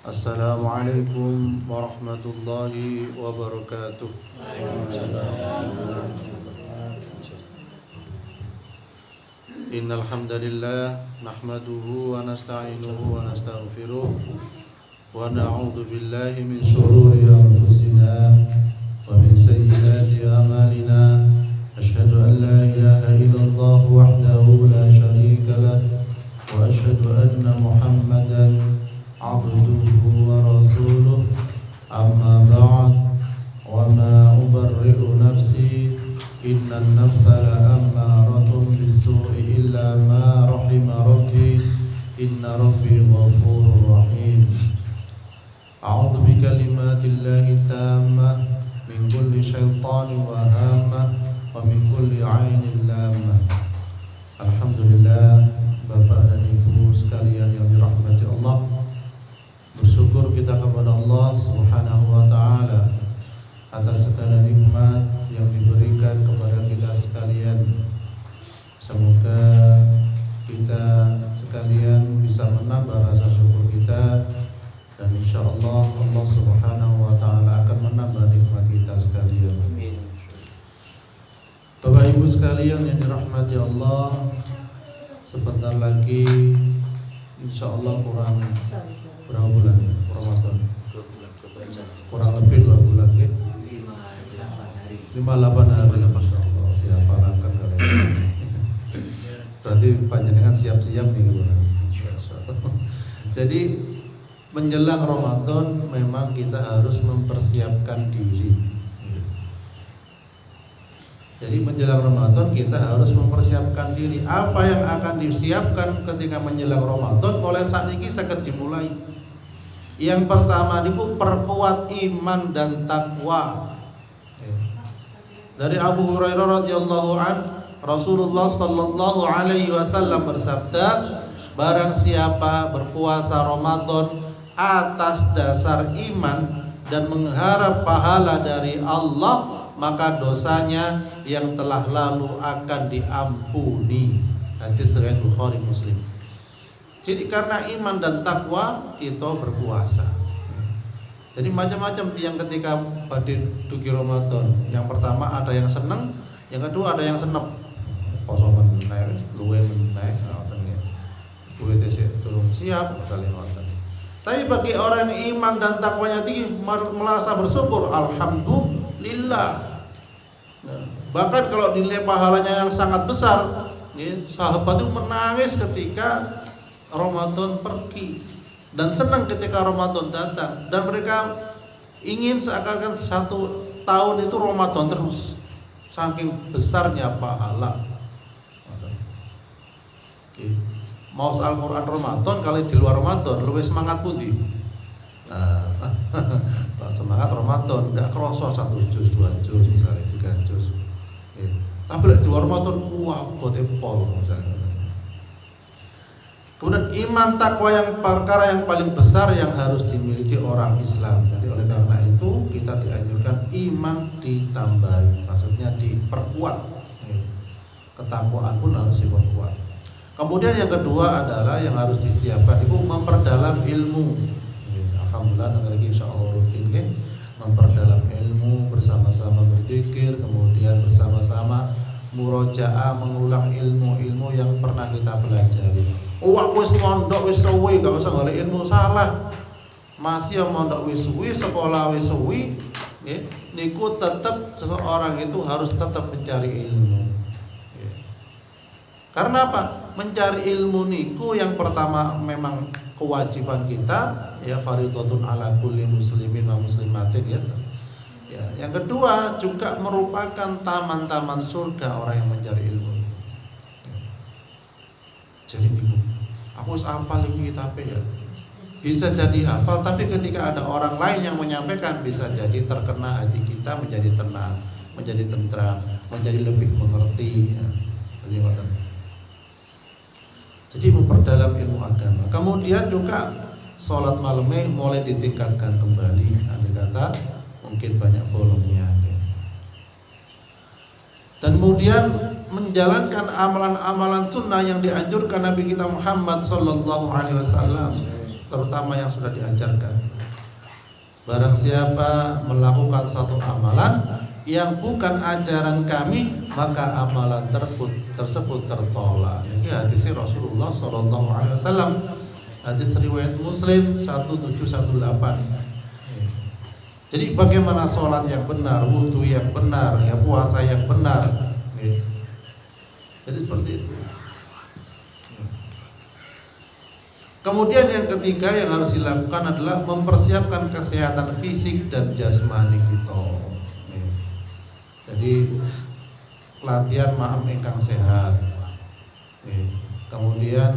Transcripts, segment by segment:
Assalamualaikum warahmatullahi wabarakatuh. Innal hamdalillah nahmaduhu wa nasta'inuhu wa nastaghfiruh wa na'udzu billahi min shururi anfusina wa min sayyiati a'malina. Asyhadu an la ilaha illallah wahdahu la syarika lah wa asyhadu anna Muhammadan abduhu wa rasuluh. Amma ba'd. Wa ma ubarri'u nafsi innan nafsa la'ammaratun bis-su'i illa ma rahima rabbi inna rabbi ghafurur rahim. A'udzu bi kalimatillahi tammah min kulli syaitanin wa hammah wa min kulli 'ainin lammah. Alhamdulillah, Bapak dan Ibu sekalian yang dirahmati Allah, bersyukur kita kepada Allah Subhanahu wa taala atas segala nikmat yang diberikan kepada kita sekalian. Semoga kita sekalian bisa menambah rasa syukur kita, dan insyaallah Allah Subhanahu wa taala akan menambah nikmat kita sekalian. Amin. Bapak Ibu sekalian yang dirahmati Allah, sebentar lagi insyaallah kurang berapa bulan Ramadan? 2 bulan kurang lebih 2 bulan ya. 5-8 hari masyaallah. Dihafalkan kalian. Berarti panjenengan siap-siap nih insyaallah. Jadi menjelang Ramadan memang kita harus mempersiapkan diri. Jadi menjelang Ramadan kita harus mempersiapkan diri. Apa yang akan disiapkan ketika menjelang Ramadan mulai saat ini saged dimulai. Yang pertama niku perkuat iman dan takwa. Dari Abu Hurairah radhiyallahu an, Rasulullah sallallahu alaihi wasallam bersabda, barang siapa berpuasa Ramadan atas dasar iman dan mengharap pahala dari Allah, maka dosanya yang telah lalu akan diampuni. Hadis riwayat Bukhari Muslim. Jadi karena iman dan takwa itu berpuasa. Jadi macam-macam yang ketika pada dugi Ramadan. Yang pertama ada yang senang, yang kedua ada yang senep. Poso meneh, luwe meneh, ngoten nggih. Luwe tesih durung siap kali ngoten. Tapi bagi orang yang iman dan takwanya tinggi, merasa bersyukur, alhamdulillah. Bahkan kalau dinilai pahalanya yang sangat besar, sahabat itu menangis ketika Ramadan pergi dan senang ketika Ramadan datang, dan mereka ingin seakan-akan 1 tahun itu Ramadan terus, saking besarnya pahala. Mau Al-Quran Ramadan kali di luar Ramadan lebih semangat pundi. Semangat Ramadan nggak kerasa 1 juz 2 juz misalnya 3 juz. Tapi di luar Ramadan wah bote pol misalnya. Kemudian iman takwa yang perkara yang paling besar yang harus dimiliki orang Islam. Jadi oleh karena itu kita dianjurkan iman ditambahi, maksudnya diperkuat. Ketakwaan pun harus diperkuat. Kemudian yang kedua adalah yang harus disiapkan itu memperdalam ilmu. Alhamdulillah lagi insyaallah rutin ya. Memperdalam ilmu, bersama-sama berzikir, kemudian bersama-sama murojaah, mengulang ilmu-ilmu yang pernah kita pelajari. Aku wis mondok wis suwi, gak usah golek ilmu, salah. Masih mondok wis suwi, sekolah wis suwi, nggih, niku tetap seseorang itu harus tetap mencari ilmu. Karena apa? Mencari ilmu niku yang pertama memang kewajiban kita, ya fardhotun ala kulli muslimin wa muslimatin ya. Ya, yang kedua juga merupakan taman-taman surga orang yang mencari ilmu. Jadi niku, aku wis hafal iki kitabe ya. Bisa jadi hafal, tapi ketika ada orang lain yang menyampaikan bisa jadi terkena hati kita, menjadi tenang, menjadi tentram, menjadi lebih mengerti ya. Jadi memperdalam ilmu agama. Kemudian juga sholat malamnya mulai ditingkatkan kembali. Andai kata mungkin banyak bolongnya. Dan kemudian menjalankan amalan-amalan sunnah yang dianjurkan Nabi kita Muhammad sallallahu alaihi wasallam. terutama yang sudah diajarkan. Barang siapa melakukan satu amalan yang bukan ajaran kami, maka amalan tersebut tertolak. Ini hadis Rasulullah SAW, hadis riwayat Muslim 1718. Jadi bagaimana sholat yang benar, wudhu yang benar, ya puasa yang benar. Jadi seperti itu. Kemudian yang ketiga yang harus dilakukan adalah mempersiapkan kesehatan fisik dan jasmani kita. Jadi latihan ma'am ingkang sehat. Kemudian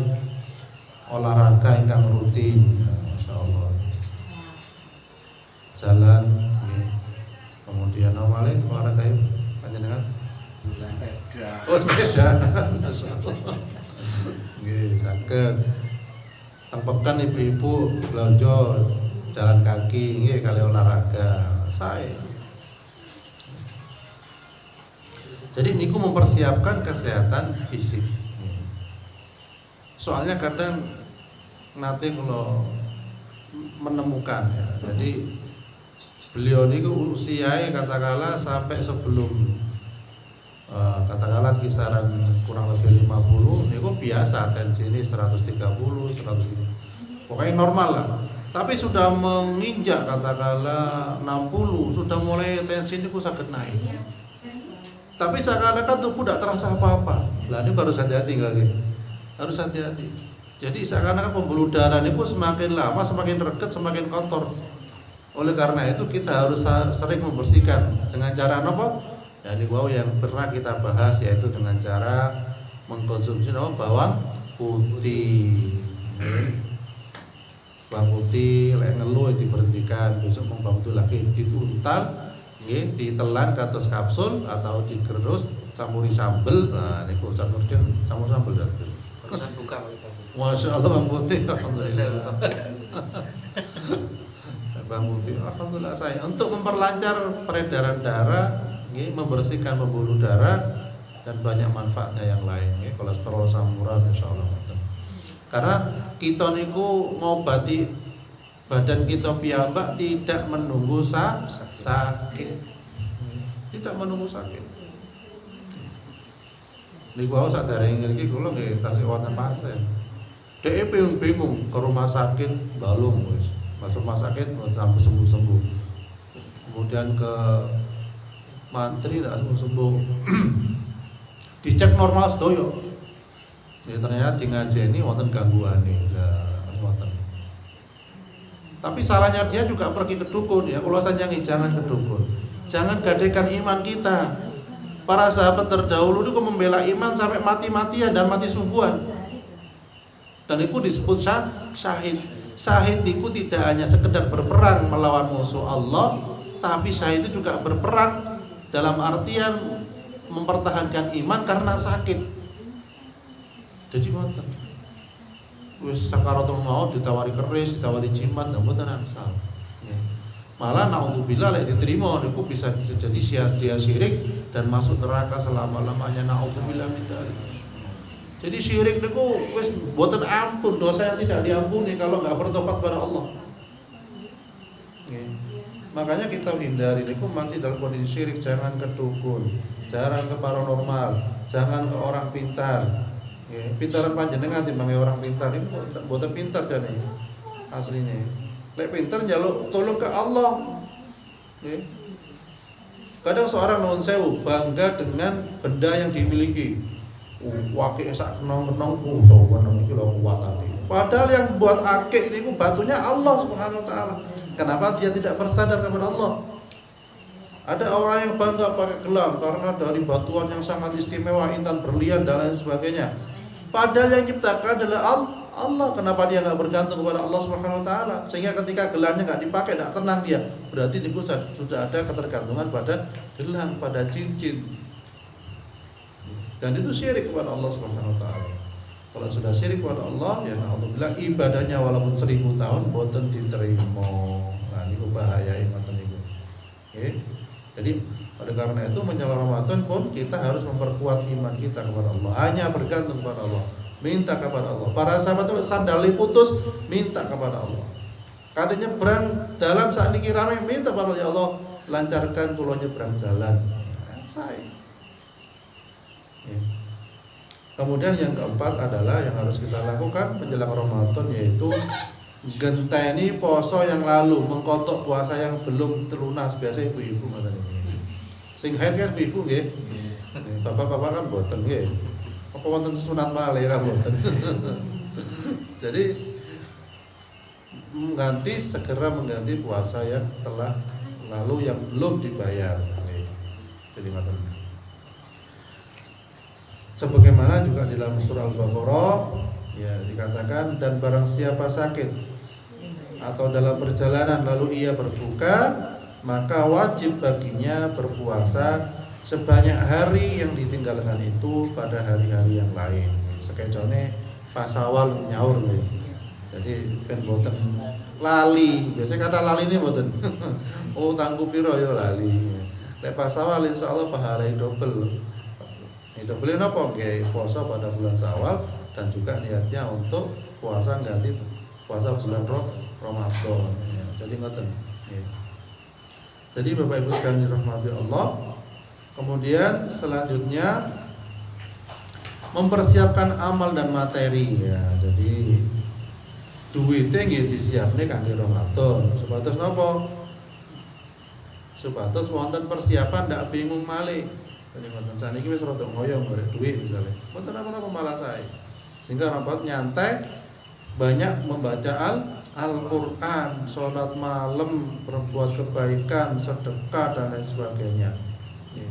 olahraga ingkang rutin. Masya Allah. Jalan. Kemudian awalnya olahraga itu panjenengan? Sepeda. Oh sepeda. Masya Allah. Sakit. Tempekan ibu-ibu belanja jalan kaki, nggih kali olahraga. Saya. Jadi niku mempersiapkan kesehatan fisik. Soalnya kadang nanti kalau menemukan ya. Jadi beliau niku usianya katakanlah sampai sebelum katakanlah kisaran kurang lebih 50, niku biasa tensi ini 130, 100, pokoknya normal lah. Tapi sudah menginjak katakanlah 60, sudah mulai tensi niku sakit naik. Tapi seakan-akan tubuh tidak terasa apa-apa. Lah ini harus hati-hati kali. Harus hati-hati. Jadi seakan-akan pembuluh darah niku semakin lama semakin dekat, semakin kotor. Oleh karena itu kita harus sering membersihkan dengan cara apa? Dan yang pernah kita bahas yaitu dengan cara mengkonsumsi bawang putih. Bawang putih lek ngeluh diberhentikan, besok bawang putih lagi dituntal, ditelan ke atas kapsul atau digerus campuri sambel. Nah niku campur sambel dan buka Masya Allah bawang putih alhamdulillah. Bawang putih alhamdulillah saya untuk memperlancar peredaran darah, membersihkan pembuluh darah dan banyak manfaatnya yang lain, kolesterol samuran insyaallah. Karena kita niku ngobati badan kita piyambak tidak menunggu sakit. Tidak menunggu sakit. Niku aku sadare ngriki kula nggih tasih wonten pasien. Dhek bingung ke rumah sakit balung wis. Masuk rumah sakit sampai sembuh-sembuh. Kemudian ke mantri tidak sembuh. Dicek normal sedoyo. Ya ternyata di ngajeni wonten gangguane. Wonten. Tapi salahnya dia juga pergi ke dukun ya. Kalau saya jangan ke dukun. Jangan gadaikan iman kita. Para sahabat terdahulu itu membela iman sampai mati-matian dan mati sungguhan. Dan itu disebut syahid. Syahid itu tidak hanya sekedar berperang melawan musuh Allah, tapi syahid itu juga berperang dalam artian mempertahankan iman karena sakit. Jadi mboten. Wis sakaratul maut ditawari keris, ditawari jimat, mboten angsal. Malah naudzubillah lek diterima niku bisa jadi dia syirik dan masuk neraka selama-lamanya, naudzubillah min dzalik. Jadi syirik niku wis mboten ampun, dosa yang tidak diampuni kalau enggak bertobat kepada Allah. Makanya kita hindari niku mati dalam kondisi syirik, jangan ke dukun, jangan ke paranormal, jangan ke orang pintar. Pintaran panjenengan timbang orang pintar ini mboten pintar jane aslinya. Lek pintar njaluk tolong ke Allah. Kadang seorang nuwun sewu bangga dengan benda yang dimiliki. Wakil sak kenong-kenong sawan iki lho kuwatane. Padahal yang buat akik niku batunya Allah Subhanahu wa taala. Kenapa dia tidak bersandar kepada Allah? Ada orang yang bangga pakai gelang karena dari batuan yang sangat istimewa, intan berlian dan lain sebagainya. Padahal yang ciptakan adalah Allah. Kenapa dia nggak bergantung kepada Allah Subhanahu wa taala? Sehingga ketika gelangnya nggak dipakai, nggak tenang dia. Berarti niku sudah ada ketergantungan pada gelang, pada cincin. Dan itu syirik kepada Allah Subhanahu wa taala. Kalau sudah syirik kepada Allah, ya alhamdulillah ibadahnya walaupun 1000 tahun boten diterima. Nah, niku bahaya ngoten niku. Jadi oleh karena itu menjelang Ramadan pun kita harus memperkuat iman kita kepada Allah. Hanya bergantung kepada Allah. minta kepada Allah. Para sahabat itu sandal putus, minta kepada Allah. Katanya nyebrang dalam saat niki rame, minta kepada Allah, ya Allah lancarkan kula nyebrang jalan. Saya. Kemudian yang keempat adalah yang harus kita lakukan menjelang Ramadan, yaitu genteni poso yang lalu, mengkotok puasa yang belum terlunas. Biasa ibu-ibu ngoten iki. Sing haid kan ibu nggih. Bapak-bapak kan boten nggih. Apa wonten sunat malih ra boten. Jadi segera mengganti puasa yang telah lalu yang belum dibayar. Jadi ngoten. Sebagaimana juga di dalam surah Al-Baqarah ya dikatakan, dan barang siapa sakit atau dalam perjalanan lalu ia berbuka, maka wajib baginya berpuasa sebanyak hari yang ditinggalkan itu pada hari-hari yang lain. Sekecone pas awal nyaur nih. Jadi ben boten lali. Biasanya kata lali ini boten. Oh tangguh piro ya lali. Lek pas awal insyaallah pahalanya double. Itu beli nopo nggih puasa pada bulan Syawal, dan juga niatnya untuk puasa ganti puasa bulan Ramadan. Ya, jadi ngoten. Ya. Jadi Bapak Ibu sekalian dirahmati Allah. Kemudian selanjutnya mempersiapkan amal dan materi ya. Jadi duwite nggih disiapne kangge Ramadan. Supados napa? Supados wonten persiapan ndak bingung malih. Jadi ngoten saniki wis rada ngoyong golek duit misalnya. Mboten apa-apa malah saya. Sehingga rapat nyantai, banyak membaca Al-Qur'an, salat malam, berbuat kebaikan, sedekah dan lain sebagainya. Ya.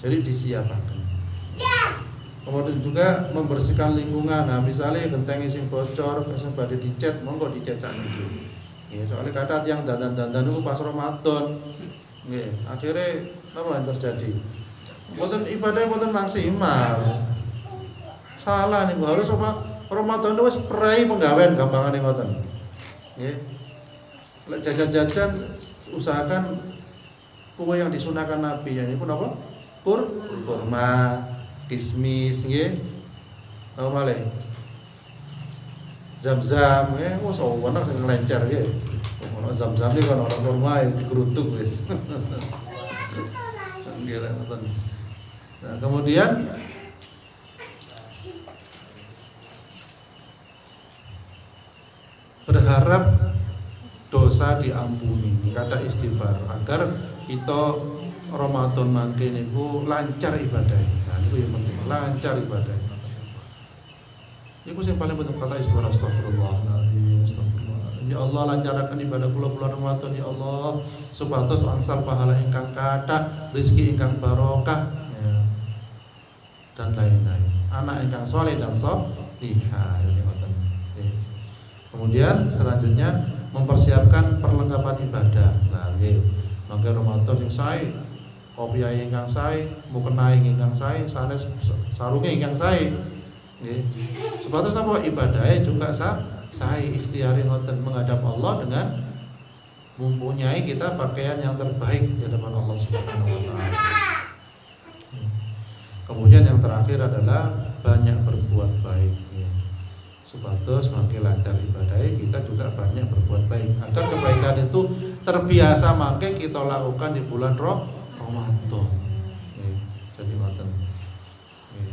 Jadi disiapkan. Kemudian juga membersihkan lingkungan. Nah, misalnya genteng sing bocor, sing badhe dicet, monggo dicet sakniki. Ya, soalnya kadang yang dandan-dandan itu pas Ramadan. Nggih, akhirnya apa yang terjadi? Boten ibadah boten maksimal. Salah niku, harus apa Ramadan itu wis prei penggawean gampangane ngoten. Nggih. Lek jajan-jajan usahakan kue yang disunahkan Nabi ya niku napa? Kurma, kismis nggih. Napa malih? Zam-zam nggih, wis wener sing nglencer nggih. Ono zam-zam iki kan ono kurma dikerutuk wis. Nggih ngoten. Nah, kemudian berharap dosa diampuni, kata istighfar agar kita Ramadan mangke niku lancar ibadah. Nah, niku yang penting, lancar ibadah. Niku sing paling penting kata istighfar astagfirullahaladzim, astagfirullah. Ya Allah lancarkan ibadah kula bulan Ramadan ya Allah, supados angsal pahala ingkang kathah, rezeki ingkang barokah. Dan lain-lain, anak ingkang saleh dan salihah. Kemudian selanjutnya mempersiapkan perlengkapan ibadah. Nah, nggih, mangke Ramadan sing sae, kopiah ingkang sae, mukena ingkang sae, sanes sarunge ingkang sae. Nggih. Sebatas apa ibadahnya juga sae ikhtiari ngoten menghadap Allah dengan mempunyai kita pakaian yang terbaik di hadapan Allah Subhanahu wa taala. Kemudian yang terakhir adalah banyak berbuat baik ya. Supados makin lancar ibadahnya, kita juga banyak berbuat baik agar kebaikan itu terbiasa makin kita lakukan di bulan Ramadan. Jadi ngoten.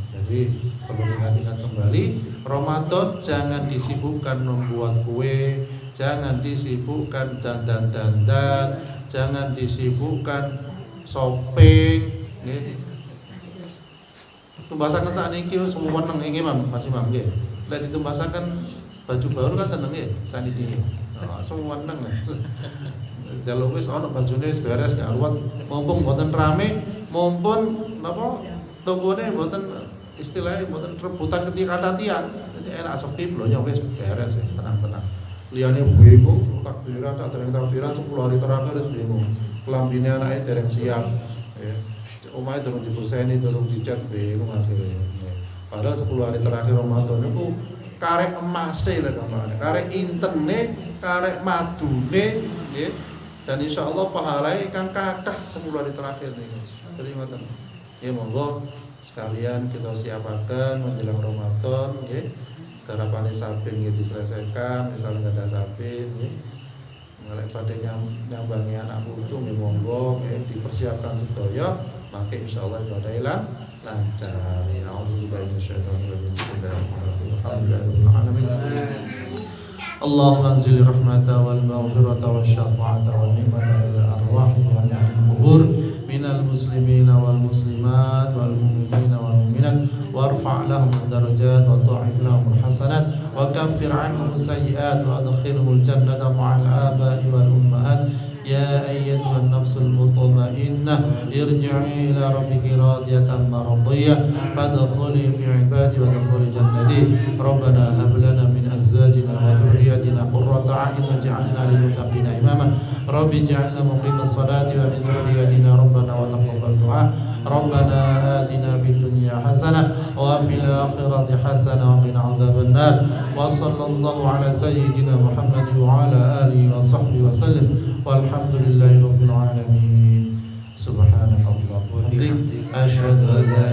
Jadi perlu diingat kembali, Ramadan jangan disibukkan membuat kue, jangan disibukkan dandan-dandan, jangan disibukkan shopping nggih. Tumbasaken sakniki semua neng nggih Mas Imam nggih. Lek ditumbasaken baju baru kan seneng nggih sakniki. Semua neng. Jaluk wis ana bajune wis beres gak ruwet, mumpung mboten rame, mumpun napa tongone mboten istilahnya mboten rebutan ketika tiang. Jadi enak sepi blonya wis beres wis tenang-tenang. Liyane bingung takbiran tak takbiran 10 hari terakhir wis bingung. Kelambine anake dereng siap. Ya. Omahe durung dibuseni, durung dicat bingung akhirnya. Padahal 10 hari terakhir Ramadan itu karek emase lah gambarane, karek intene, karek madune nggih. Dan insyaallah pahala ingkang kathah 10 hari terakhir niku. Jadi ngoten. Ya monggo sekalian kita siapakan menjelang Ramadan nggih. Garapane sapin nggih diselesaikan, misalnya nggak ada sapin nggih. Mulai pada nyambangi anak putu nggih monggo nggih dipersiapkan sedaya, maka insyaallah ibadah lancar. A'udzubillahi minasyaitonir rajim. Alhamdulillahirabbil alamin. Allahumma anzil rahmata wal maghfirata wasyafa'ata wan ni'mata lil arwah wa ni'mal qubur minal muslimina wal muslimat wal mu'minina wal mu'minat warfa' lahum darajat wa dha'if lahum hasanat wa kaffir 'anhum sayyi'at wa adkhilhum jannata ma'al aba'i wal ummahat ya ayyatuhan nafsul mutmainnah irji'i ila rabbiki radiyatan mardiyah fadkhuli fi 'ibadi wa dkhuli jannati rabbana hab lana min azwajina wa dhurriyyatina qurrata a'yun waj'alna lil muttaqina imama rabbi ij'alna muqimas salati wa min dhurriyyatina rabbana wa taqabbal du'a rabbana atina fid dunya hasanah wa fil akhirati hasanah wa qina adzabannar wa sallallahu ala sayyidina Muhammad wa ala alihi wa sahbihi wa sallam walhamdulillahi rabbil alamin subhanallahi wa bihamdihi asyhadu an la